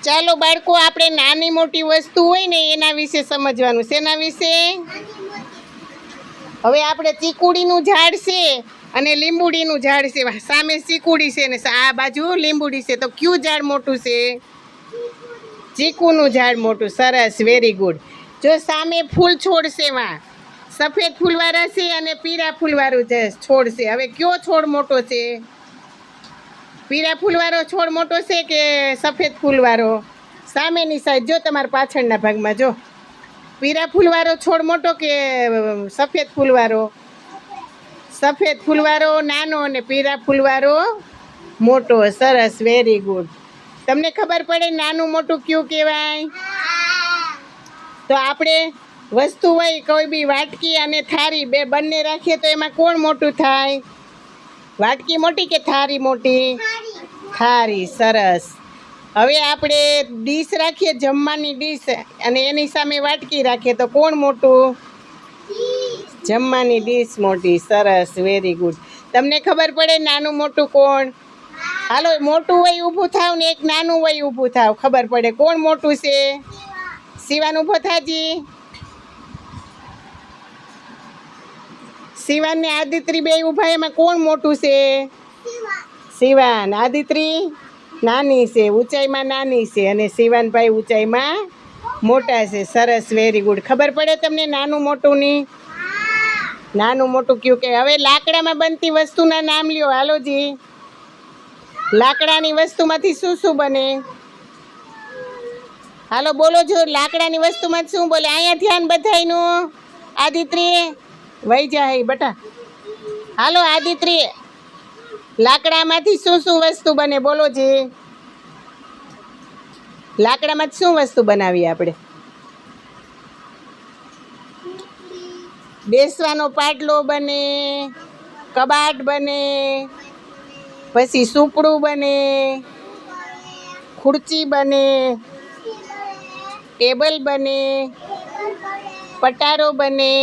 ચાલો બાળકો, આપણે નાની મોટી વસ્તુ હોય ને એના વિશે સમજવાનું. શેના વિશે? હવે આપણે ચીકુડીનું ઝાડ છે અને લીંબુડીનું ઝાડ છે. સામે ચીકુડી છે ને આ બાજુ લીંબુડી છે, તો કયું ઝાડ મોટું છે? ચીકુનું ઝાડ મોટું. સરસ, વેરી ગુડ. જો સામે ફૂલ છોડ છે, એમાં સફેદ ફૂલવાળા છે અને પીળા ફૂલવાળું છોડ છે. હવે કયો છોડ મોટો છે? પીળા ફૂલવાળો છોડ મોટો છે કે સફેદ ફૂલવાળો? સામેની સાઈડ જો, તમારા પાછળના ભાગમાં જો, પીળા ફૂલવાળો છોડ મોટો કે સફેદ ફૂલવાળો? સફેદ ફૂલવાળો નાનો અને પીળા ફૂલવાળો મોટો. સરસ, વેરી ગુડ. તમને ખબર પડે નાનું મોટું કયું કહેવાય? તો આપણે વસ્તુ હોય કોઈ બી વાટકી અને થાળી બંને રાખીએ તો એમાં કોણ મોટું થાય? વાટકી મોટી કે થાળી મોટી? થાળી. સરસ. હવે આપણે ડીશ રાખીએ, જમવાની ડીશ, અને એની સામે વાટકી રાખીએ તો કોણ મોટું? જમવાની ડીશ મોટી. સરસ, વેરી ગુડ. તમને ખબર પડે નાનું મોટું કોણ? હાલો, મોટું હોય ઊભું થાવ ને એક નાનું હોય ઊભું થાવ, ખબર પડે કોણ મોટું છે. શિવાન ઊભો થાજી. શિવાન ને આદિત્રી બે ઊભા, એમાં કોણ મોટું છે? શિવાન. આદિત્રી નાની છે, ઊંચાઈમાં નાની છે, અને શિવાનભાઈ ઊંચાઈમાં મોટા છે. સરસ, વેરી ગુડ. ખબર પડે તમને નાનું મોટુંની? નાનું મોટું કયું કે? હવે લાકડામાં બનતી વસ્તુના નામ લ્યો. હાલોજી, લાકડાની વસ્તુમાંથી શું શું બને? હાલો બોલો, જો લાકડાની વસ્તુમાં શું બોલે? અહીંયા ધ્યાન બધાયનું. આદિત્રી વહી જાય બટા. હાલો આદિત્રી, લાકડામાંથી શું શું વસ્તુ બને? બોલો જી. લાકડામાં શું વસ્તુ બનાવીએ આપણે? બેસવાનો પાટલો બને, કબાટ બને, પછી સૂપડું બને, ખુરચી બને, ટેબલ બને, પટારો બને,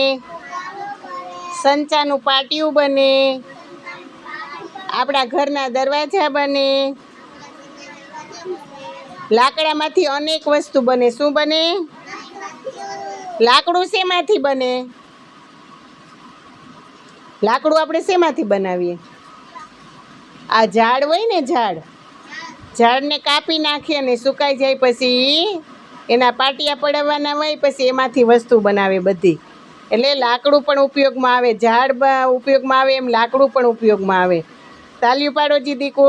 સંચાનું પાટિયું બને, આપણા ઘરના દરવાજા બને. લાકડામાંથી અનેક વસ્તુ બને. શું બને? લાકડું શેમાંથી બને? લાકડું આપણે શેમાંથી બનાવીએ? આ ઝાડ હોય ને, ઝાડને કાપી નાખીએ અને સુકાઈ જાય પછી એના પાટિયા પડાવવાના હોય, પછી એમાંથી વસ્તુ બનાવે બધી. એટલે લાકડું પણ ઉપયોગમાં આવે, ઝાડ ઉપયોગમાં આવે, એમ લાકડું પણ ઉપયોગમાં આવે. તાલીઓ પાડો જી દીકો.